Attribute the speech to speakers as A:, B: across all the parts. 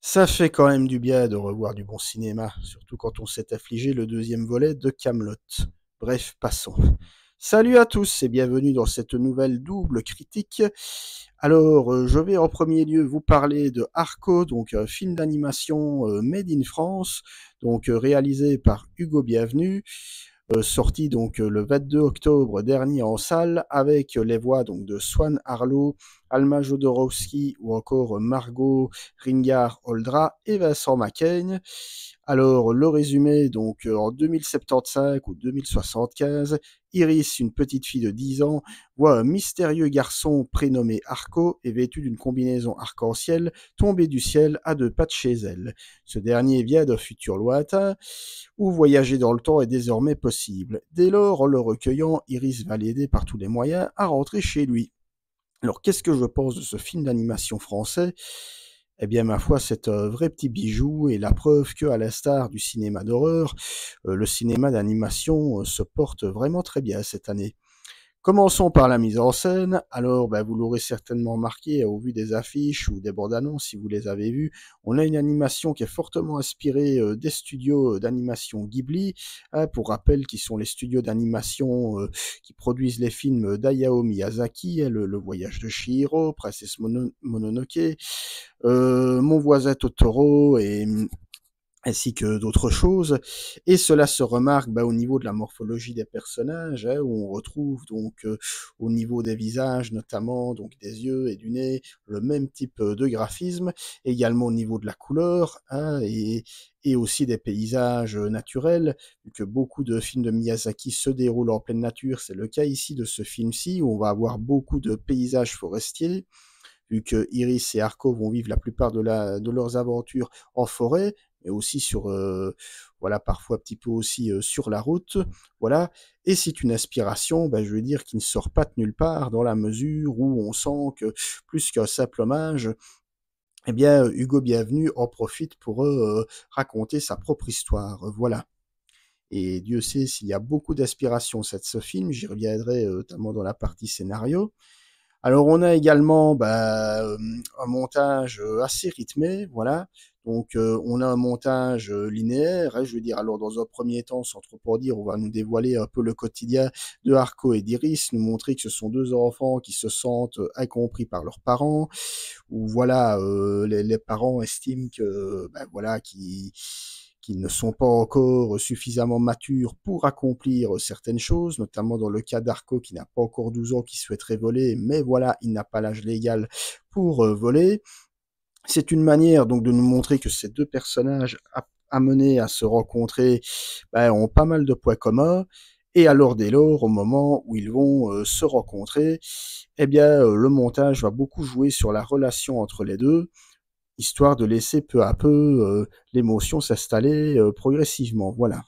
A: Ça fait quand même du bien de revoir du bon cinéma, surtout quand on s'est affligé le deuxième volet de Camelot. Bref, passons. Salut à tous et bienvenue dans cette nouvelle double critique. Alors, je vais en premier lieu vous parler de Arco, donc un film d'animation made in France, donc réalisé par Hugo Bienvenu, sorti donc le 22 octobre dernier en salle avec les voix donc de Swan Arlo, Alma Jodorowsky ou encore Margot Ringard-Oldra et Vincent Macaigne. Alors le résumé, donc en 2075 ou 2075, Iris, une petite fille de 10 ans, voit un mystérieux garçon prénommé Arco et vêtu d'une combinaison arc-en-ciel tomber du ciel à 2 pas de chez elle. Ce dernier vient d'un futur lointain où voyager dans le temps est désormais possible. Dès lors, en le recueillant, Iris va l'aider par tous les moyens à rentrer chez lui. Alors, qu'est-ce que je pense de ce film d'animation français? Eh bien, ma foi, c'est un vrai petit bijou et la preuve que, à l'instar du cinéma d'horreur, le cinéma d'animation se porte vraiment très bien cette année. Commençons par la mise en scène. Alors, vous l'aurez certainement remarqué au vu des affiches ou des bandes annonces, si vous les avez vues. On a une animation qui est fortement inspirée des studios d'animation Ghibli, hein, pour rappel, qui sont les studios d'animation qui produisent les films d'Hayao Miyazaki, hein, le voyage de Chihiro, Princesse Mononoke, Mon voisin Totoro et ainsi que d'autres choses. Et cela se remarque au niveau de la morphologie des personnages, hein, où on retrouve donc au niveau des visages, notamment donc des yeux et du nez, le même type de graphisme, également au niveau de la couleur, hein, et aussi des paysages naturels, vu que beaucoup de films de Miyazaki se déroulent en pleine nature. C'est le cas ici de ce film-ci, où on va avoir beaucoup de paysages forestiers, vu que Iris et Arco vont vivre la plupart de leurs aventures en forêt, mais aussi sur, voilà, parfois un petit peu aussi sur la route, voilà. Et c'est une aspiration, je veux dire, qui ne sort pas de nulle part, dans la mesure où on sent que, plus qu'un simple hommage, eh bien, Hugo Bienvenu en profite pour raconter sa propre histoire, voilà. Et Dieu sait s'il y a beaucoup d'aspiration à ce film, j'y reviendrai notamment dans la partie scénario. Alors on a également un montage assez rythmé, voilà. Donc on a un montage linéaire, hein, je veux dire. Alors dans un premier temps, sans trop en dire, on va nous dévoiler un peu le quotidien de Harco et d'Iris, nous montrer que ce sont deux enfants qui se sentent incompris par leurs parents, ou voilà, les parents estiment que voilà, qui ne sont pas encore suffisamment matures pour accomplir certaines choses, notamment dans le cas d'Arco qui n'a pas encore 12 ans, qui souhaiterait voler, mais voilà, il n'a pas l'âge légal pour voler. C'est une manière donc de nous montrer que ces deux personnages amenés à se rencontrer ont pas mal de points communs. Et alors dès lors, au moment où ils vont se rencontrer, eh bien le montage va beaucoup jouer sur la relation entre les deux, histoire de laisser peu à peu l'émotion s'installer progressivement. Voilà.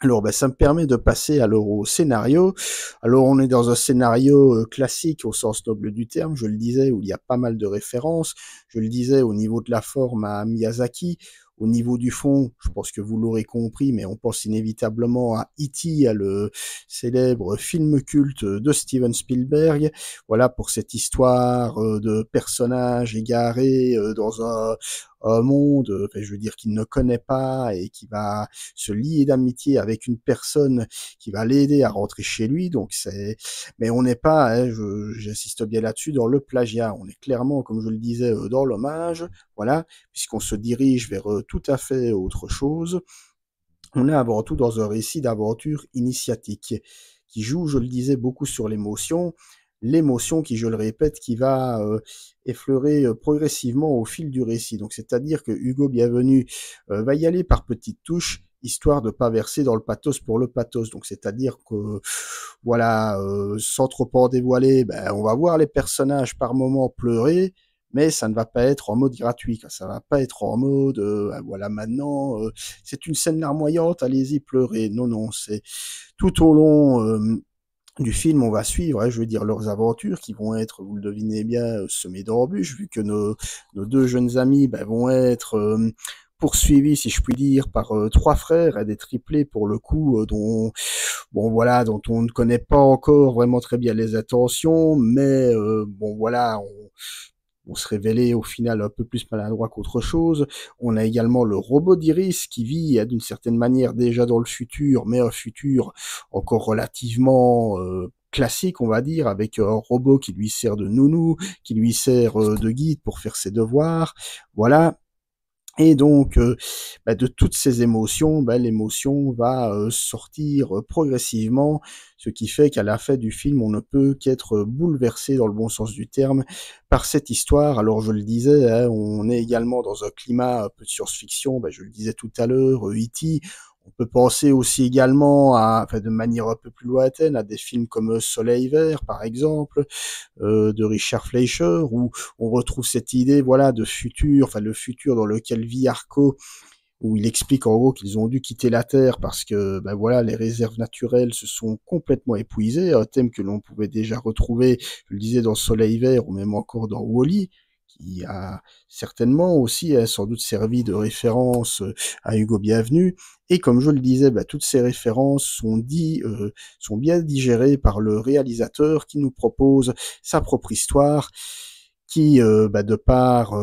A: Alors, ça me permet de passer alors au scénario. Alors, on est dans un scénario classique au sens noble du terme, je le disais, où il y a pas mal de références. Je le disais, au niveau de la forme à Miyazaki, au niveau du fond, je pense que vous l'aurez compris, mais on pense inévitablement à E.T., à le célèbre film culte de Steven Spielberg. Voilà, pour cette histoire de personnages égarés dans un monde, je veux dire, qu'il ne connaît pas et qui va se lier d'amitié avec une personne qui va l'aider à rentrer chez lui. Donc mais on n'est pas, hein, j'insiste bien là-dessus, dans le plagiat. On est clairement, comme je le disais, dans l'hommage, voilà, puisqu'on se dirige vers tout à fait autre chose. On est avant tout dans un récit d'aventure initiatique qui joue, je le disais, beaucoup sur l'émotion qui, je le répète, qui va effleurer progressivement au fil du récit. Donc, c'est-à-dire que Hugo Bienvenu va y aller par petites touches, histoire de ne pas verser dans le pathos pour le pathos. Donc, c'est-à-dire que, voilà, sans trop en dévoiler, on va voir les personnages par moments pleurer, mais ça ne va pas être en mode gratuit, quoi. Ça va pas être en mode, voilà, maintenant, c'est une scène larmoyante, allez-y, pleurez. Non, non, c'est tout au long du film, on va suivre, hein, je veux dire, leurs aventures qui vont être, vous le devinez bien, semées d'embûches, vu que nos deux jeunes amis vont être poursuivis, si je puis dire, par trois frères, et des triplés pour le coup, dont bon voilà, dont on ne connaît pas encore vraiment très bien les intentions, mais bon voilà, vont se révéler au final un peu plus maladroits qu'autre chose. On a également le robot d'Iris qui vit d'une certaine manière déjà dans le futur, mais un futur encore relativement classique, on va dire, avec un robot qui lui sert de nounou, qui lui sert de guide pour faire ses devoirs. Voilà. Et donc, de toutes ces émotions, l'émotion va sortir progressivement, ce qui fait qu'à la fin du film, on ne peut qu'être bouleversé, dans le bon sens du terme, par cette histoire. Alors, je le disais, hein, on est également dans un climat un peu de science-fiction, je le disais tout à l'heure, E.T., on peut penser aussi également de manière un peu plus lointaine, à des films comme Soleil Vert, par exemple, de Richard Fleischer, où on retrouve cette idée, voilà, de futur, le futur dans lequel vit Arco, où il explique en gros qu'ils ont dû quitter la Terre parce que, voilà, les réserves naturelles se sont complètement épuisées, un thème que l'on pouvait déjà retrouver, je le disais, dans Soleil Vert, ou même encore dans Wall-E, qui a certainement aussi sans doute servi de référence à Hugo Bienvenu. Et comme je le disais, toutes ces références sont bien digérées par le réalisateur qui nous propose sa propre histoire, qui, de par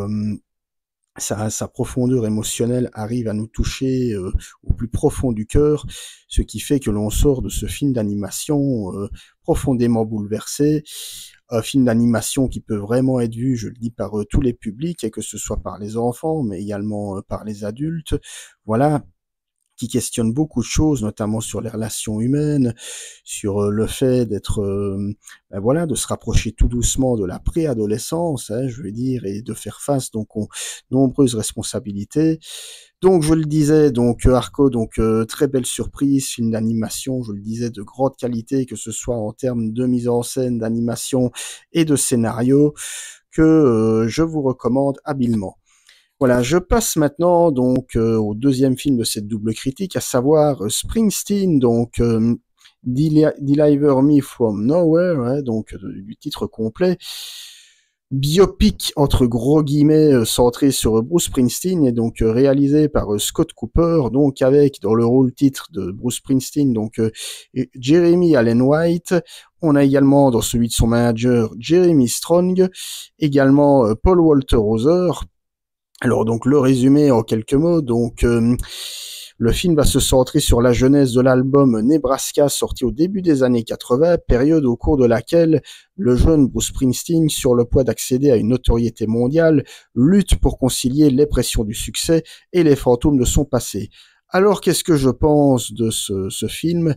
A: sa profondeur émotionnelle, arrive à nous toucher au plus profond du cœur, ce qui fait que l'on sort de ce film d'animation profondément bouleversé. Un film d'animation qui peut vraiment être vu, je le dis, par tous les publics, et que ce soit par les enfants, mais également par les adultes. Voilà, qui questionne beaucoup de choses, notamment sur les relations humaines, sur le fait d'être, voilà, de se rapprocher tout doucement de la préadolescence, hein, je veux dire, et de faire face donc aux nombreuses responsabilités. Donc je le disais, donc Arco, donc très belle surprise, film d'animation, je le disais, de grande qualité, que ce soit en termes de mise en scène, d'animation et de scénario, que je vous recommande habilement. Voilà, je passe maintenant donc au deuxième film de cette double critique, à savoir Springsteen, donc Deliver Me From Nowhere, hein, donc du titre complet. Biopic entre gros guillemets centré sur Bruce Springsteen, et donc réalisé par Scott Cooper, donc avec dans le rôle titre de Bruce Springsteen donc Jeremy Allen White. On a également dans celui de son manager Jeremy Strong, également Paul Walter Hauser. Alors donc le résumé en quelques mots, donc le film va se centrer sur la genèse de l'album Nebraska, sorti au début des années 80, période au cours de laquelle le jeune Bruce Springsteen, sur le point d'accéder à une notoriété mondiale, lutte pour concilier les pressions du succès et les fantômes de son passé. Alors qu'est-ce que je pense de ce film ?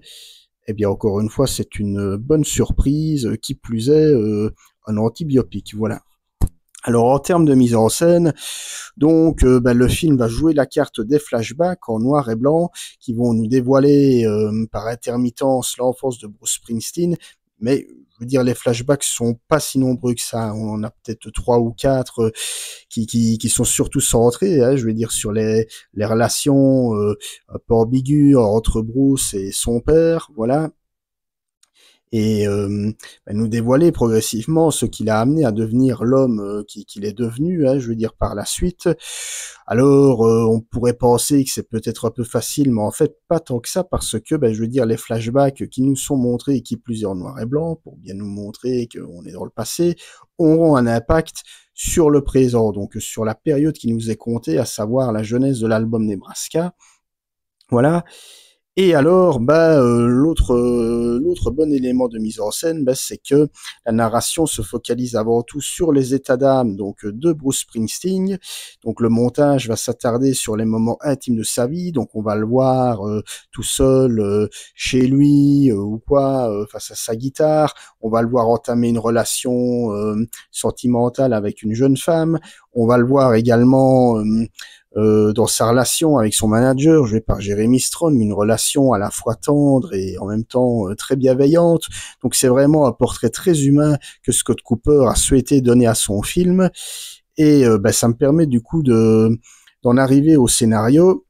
A: Eh bien encore une fois, c'est une bonne surprise, qui plus est un anti-biopic, voilà. Alors en termes de mise en scène, donc le film va jouer la carte des flashbacks en noir et blanc qui vont nous dévoiler par intermittence l'enfance de Bruce Springsteen, mais je veux dire les flashbacks sont pas si nombreux que ça, on en a peut-être 3 ou 4 qui sont surtout centrés, hein, je veux dire sur les relations un peu ambiguës entre Bruce et son père, voilà. Et nous dévoiler progressivement ce qui l'a amené à devenir l'homme qu'il est devenu, hein, je veux dire par la suite. Alors on pourrait penser que c'est peut-être un peu facile, mais en fait pas tant que ça, parce que je veux dire les flashbacks qui nous sont montrés, et qui plus est en noir et blanc, pour bien nous montrer qu'on est dans le passé, auront un impact sur le présent, donc sur la période qui nous est comptée, à savoir la jeunesse de l'album Nebraska. Voilà. Et alors, l'autre bon élément de mise en scène, c'est que la narration se focalise avant tout sur les états d'âme donc de Bruce Springsteen. Donc le montage va s'attarder sur les moments intimes de sa vie. Donc on va le voir tout seul chez lui ou quoi, face à sa guitare. On va le voir entamer une relation sentimentale avec une jeune femme. On va le voir également dans sa relation avec son manager, joué par Jeremy Strong, une relation à la fois tendre et en même temps très bienveillante. Donc c'est vraiment un portrait très humain que Scott Cooper a souhaité donner à son film. Et ça me permet du coup d'en arriver au scénario.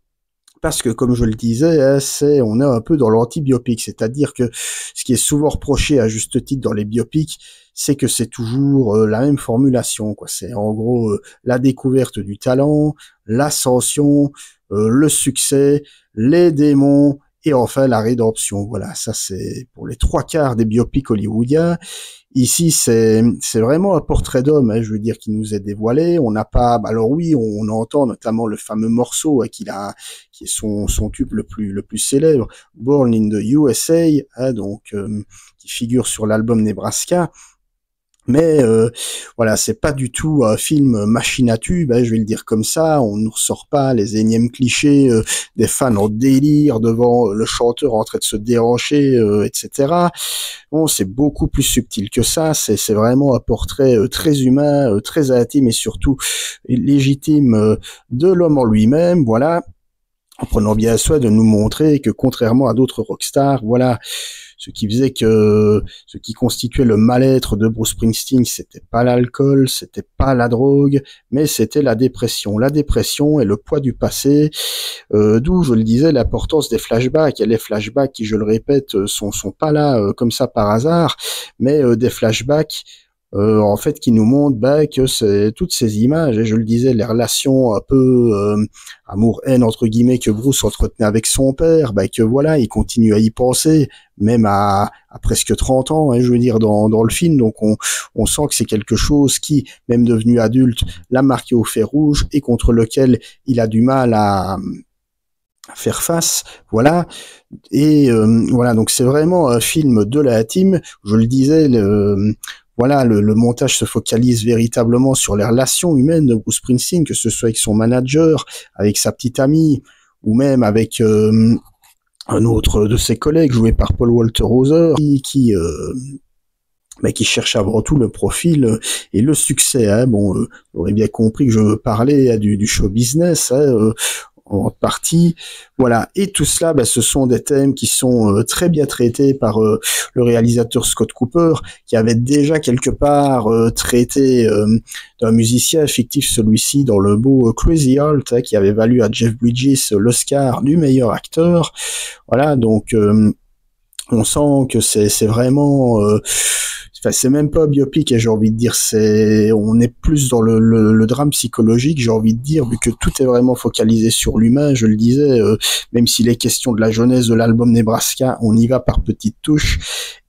A: Parce que, comme je le disais, hein, on est un peu dans l'anti-biopic, c'est-à-dire que ce qui est souvent reproché à juste titre dans les biopics, c'est que c'est toujours la même formulation, quoi. C'est en gros la découverte du talent, l'ascension, le succès, les démons et enfin la rédemption. Voilà, ça c'est pour les 3 quarts des biopics hollywoodiens. Ici, c'est vraiment un portrait d'homme, hein, je veux dire, qui nous est dévoilé. On n'a pas, alors oui, on entend notamment le fameux morceau qui est son tube le plus célèbre, Born in the USA, hein, donc qui figure sur l'album Nebraska. Mais voilà, c'est pas du tout un film machine à tube, hein, je vais le dire comme ça. On ne ressort pas les énièmes clichés des fans en délire devant le chanteur en train de se déhancher, etc. Bon, c'est beaucoup plus subtil que ça. C'est vraiment un portrait très humain, très intime et surtout légitime de l'homme en lui-même. Voilà, en prenant bien soin de nous montrer que contrairement à d'autres rockstars, voilà, ce qui constituait le mal-être de Bruce Springsteen, c'était pas l'alcool, c'était pas la drogue, mais c'était la dépression. La dépression et le poids du passé, d'où, je le disais, l'importance des flashbacks. Et les flashbacks qui, je le répète, sont pas là comme ça par hasard, mais des flashbacks en fait, qui nous montre que c'est toutes ces images, et je le disais, les relations un peu amour-haine entre guillemets que Bruce entretenait avec son père, que voilà, il continue à y penser, même à presque 30 ans, hein, je veux dire, dans le film. Donc on sent que c'est quelque chose qui, même devenu adulte, l'a marqué au fer rouge et contre lequel il a du mal à faire face, voilà. Et voilà, donc c'est vraiment un film de la team. Je le disais, voilà, le montage se focalise véritablement sur les relations humaines de Bruce Springsteen, que ce soit avec son manager, avec sa petite amie, ou même avec un autre de ses collègues joué par Paul Walter Hauser, qui cherche avant tout le profil et le succès. Hein. Bon, vous aurez bien compris que je parlais du show business, hein, en partie, voilà. Et tout cela, ce sont des thèmes qui sont très bien traités par le réalisateur Scott Cooper, qui avait déjà quelque part traité d'un musicien fictif, celui-ci, dans le beau Crazy Heart, hein, qui avait valu à Jeff Bridges l'Oscar du meilleur acteur. Voilà, donc on sent que c'est vraiment enfin, c'est même pas biopic, et j'ai envie de dire, on est plus dans le drame psychologique, j'ai envie de dire, vu que tout est vraiment focalisé sur l'humain. Je le disais, même s'il est question de la jeunesse de l'album Nebraska, on y va par petites touches.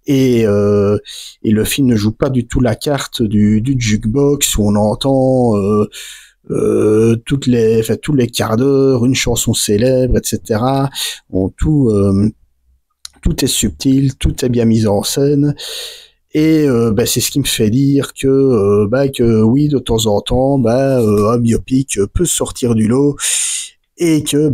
A: Et le film ne joue pas du tout la carte du jukebox où on entend tous les quarts d'heure une chanson célèbre, etc. Tout est subtil, tout est bien mis en scène. Et c'est ce qui me fait dire que oui, de temps en temps, un biopic peut sortir du lot, et que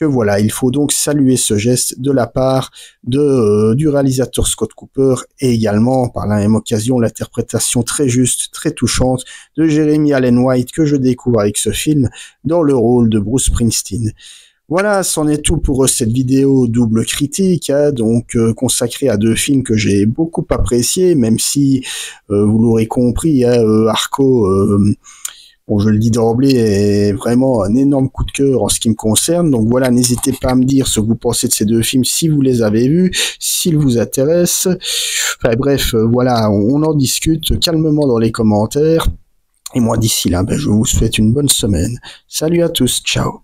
A: voilà, il faut donc saluer ce geste de la part du réalisateur Scott Cooper, et également par la même occasion l'interprétation très juste, très touchante de Jeremy Allen White, que je découvre avec ce film dans le rôle de Bruce Springsteen. Voilà, c'en est tout pour cette vidéo double critique, hein, donc consacrée à deux films que j'ai beaucoup appréciés, même si, vous l'aurez compris, hein, Arco, bon, je le dis d'emblée, est vraiment un énorme coup de cœur en ce qui me concerne. Donc voilà, n'hésitez pas à me dire ce que vous pensez de ces deux films, si vous les avez vus, s'ils vous intéressent. Enfin bref, voilà, on en discute calmement dans les commentaires. Et moi, d'ici là, je vous souhaite une bonne semaine. Salut à tous, ciao.